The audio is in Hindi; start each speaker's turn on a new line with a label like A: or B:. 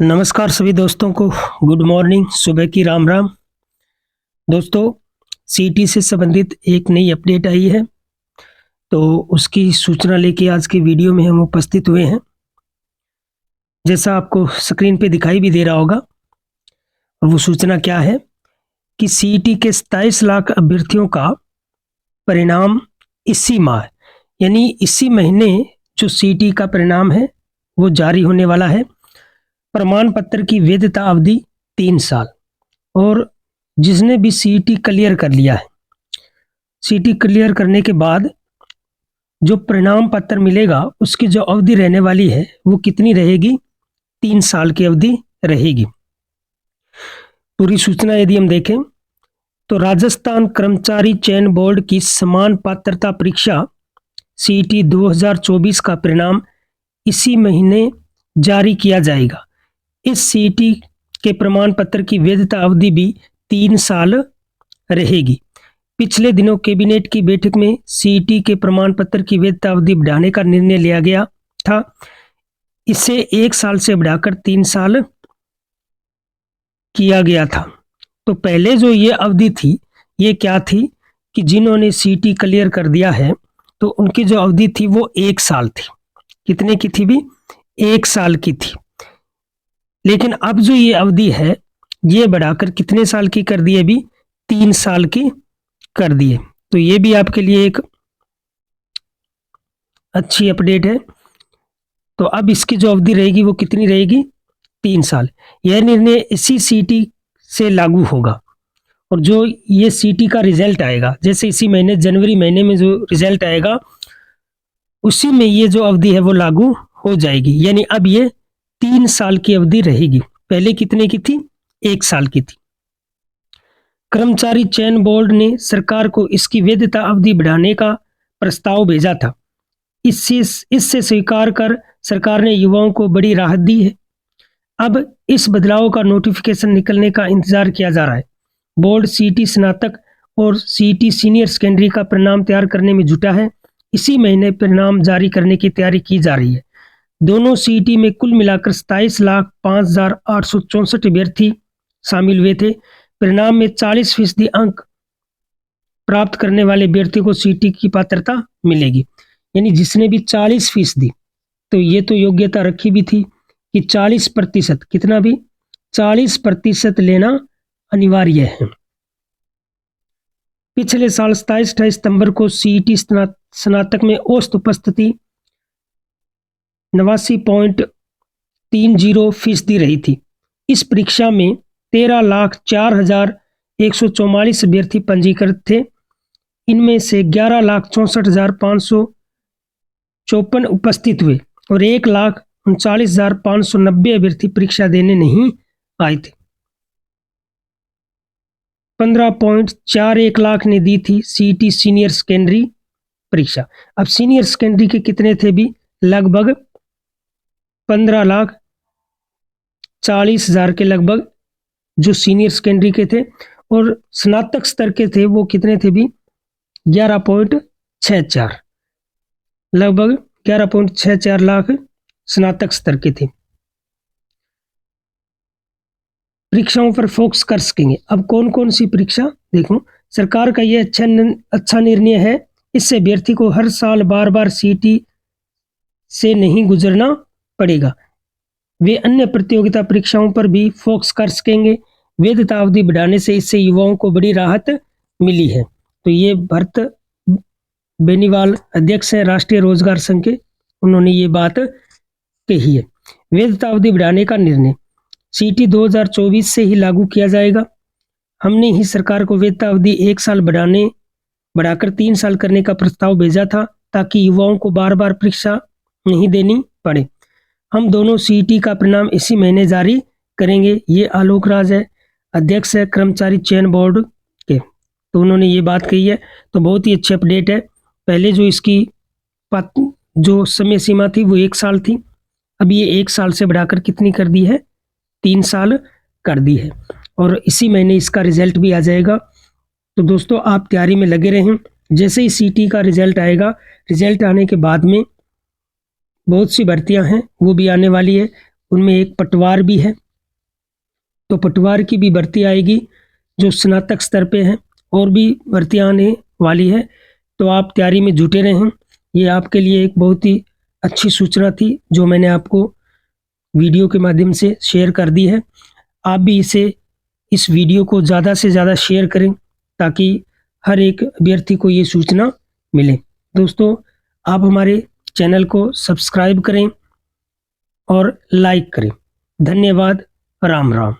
A: नमस्कार सभी दोस्तों को, गुड मॉर्निंग, सुबह की राम राम। दोस्तों, सीटी से संबंधित एक नई अपडेट आई है, तो उसकी सूचना लेके आज के वीडियो में हम उपस्थित हुए हैं। जैसा आपको स्क्रीन पे दिखाई भी दे रहा होगा, और वो सूचना क्या है कि सीटी के 27 लाख अभ्यर्थियों का परिणाम इसी माह यानी इसी महीने जो सीटी का परिणाम है वो जारी होने वाला है। प्रमाण पत्र की वैधता अवधि 3 साल, और जिसने भी सीईटी क्लियर कर लिया है, सीईटी क्लियर करने के बाद जो परिणाम पत्र मिलेगा उसकी जो अवधि रहने वाली है वो कितनी रहेगी? 3 साल की अवधि रहेगी। पूरी सूचना यदि हम देखें तो राजस्थान कर्मचारी चयन बोर्ड की समान पात्रता परीक्षा सीईटी 2024 का परिणाम इसी महीने जारी किया जाएगा। इस सीईटी के प्रमाण पत्र की वैधता अवधि भी 3 साल रहेगी। पिछले दिनों कैबिनेट की बैठक में सीईटी के प्रमाण पत्र की वैधता अवधि बढ़ाने का निर्णय लिया गया था। इसे 1 साल से बढ़ाकर 3 साल किया गया था। तो पहले जो ये अवधि थी, ये क्या थी कि जिन्होंने सीईटी क्लियर कर दिया है तो उनकी जो अवधि थी वो 1 साल थी। कितने की थी भी? 1 साल की थी। लेकिन अब जो ये अवधि है ये बढ़ाकर कितने साल की कर दी है? भी 3 साल की कर दी है। तो ये भी आपके लिए एक अच्छी अपडेट है। तो अब इसकी जो अवधि रहेगी वो कितनी रहेगी? 3 साल। यह निर्णय इसी सीटी से लागू होगा, और जो ये सीटी का रिजल्ट आएगा, जैसे इसी महीने जनवरी महीने में जो रिजल्ट आएगा उसी में ये जो अवधि है वो लागू हो जाएगी। यानी अब ये 3 साल की अवधि रहेगी। पहले कितने की थी? 1 साल की थी। कर्मचारी चयन बोर्ड ने सरकार को इसकी वैधता अवधि बढ़ाने का प्रस्ताव भेजा था। इससे स्वीकार कर सरकार ने युवाओं को बड़ी राहत दी है। अब इस बदलाव का नोटिफिकेशन निकलने का इंतजार किया जा रहा है। बोर्ड सीईटी स्नातक और सीईटी सीनियर सेकेंडरी का परिणाम तैयार करने में जुटा है। इसी महीने परिणाम जारी करने की तैयारी की जा रही है। दोनों सीईटी में कुल मिलाकर 27,05,864 अभ्यर्थी शामिल हुए थे। परिणाम में 40% अंक प्राप्त करने वाले अभ्यर्थी को सीईटी की पात्रता मिलेगी। यानी जिसने भी 40%, तो ये तो योग्यता रखी भी थी कि 40%, कितना भी 40% लेना अनिवार्य है। पिछले साल 27-28 सितंबर को सीईटी स्नातक में औसत उपस्थिति 89.30% रही थी। इस परीक्षा में 13,04,144 अभ्यर्थी पंजीकृत थे। इनमें से 11,64,554 उपस्थित हुए और 1,39,590 अभ्यर्थी परीक्षा देने नहीं आए थे। 15.41 लाख ने दी थी सीईटी सीनियर सेकेंडरी परीक्षा। अब सीनियर सेकेंडरी के कितने थे भी? लगभग 15,40,000 के लगभग जो सीनियर सेकेंडरी के थे, और स्नातक स्तर के थे वो कितने थे भी? 11.64, लगभग 11.64 लाख स्नातक स्तर के थे। परीक्षाओं पर फोकस कर सकेंगे। अब कौन कौन सी परीक्षा? देखो, सरकार का यह अच्छा निर्णय है। इससे अभ्यर्थी को हर साल बार बार सीईटी से नहीं गुजरना पड़ेगा। वे अन्य प्रतियोगिता परीक्षाओं पर भी फोकस कर सकेंगे। वैधता अवधि बढ़ाने से इससे युवाओं को बड़ी राहत मिली है। तो ये भरत बेनीवाल अध्यक्ष हैं राष्ट्रीय रोजगार संघ के, उन्होंने ये बात कही है। वैधता अवधि बढ़ाने का निर्णय सीईटी 2024 से ही लागू किया जाएगा। हमने ही सरकार को वैधता अवधि 1 साल बढ़ाकर 3 साल करने का प्रस्ताव भेजा था, ताकि युवाओं को बार बार परीक्षा नहीं देनी पड़े। हम दोनों सीईटी का परिणाम इसी महीने जारी करेंगे। ये आलोक राज है, अध्यक्ष है कर्मचारी चयन बोर्ड के, तो उन्होंने ये बात कही है। तो बहुत ही अच्छी अपडेट है। पहले जो इसकी जो समय सीमा थी वो 1 साल थी, अब ये 1 साल से बढ़ाकर कितनी कर दी है? 3 साल कर दी है, और इसी महीने इसका रिजल्ट भी आ जाएगा। तो दोस्तों, आप तैयारी में लगे रहें। जैसे ही सीईटी का रिजल्ट आएगा, रिजल्ट आने के बाद में बहुत सी भर्तियां हैं वो भी आने वाली है, उनमें एक पटवार भी है। तो पटवार की भी भर्ती आएगी जो स्नातक स्तर पे है, और भी भर्तियाँ आने वाली है। तो आप तैयारी में जुटे रहें। ये आपके लिए एक बहुत ही अच्छी सूचना थी जो मैंने आपको वीडियो के माध्यम से शेयर कर दी है। आप भी इस वीडियो को ज़्यादा से ज़्यादा शेयर करें ताकि हर एक अभ्यर्थी को ये सूचना मिले। दोस्तों, आप हमारे चैनल को सब्सक्राइब करें और लाइक करें। धन्यवाद। राम राम।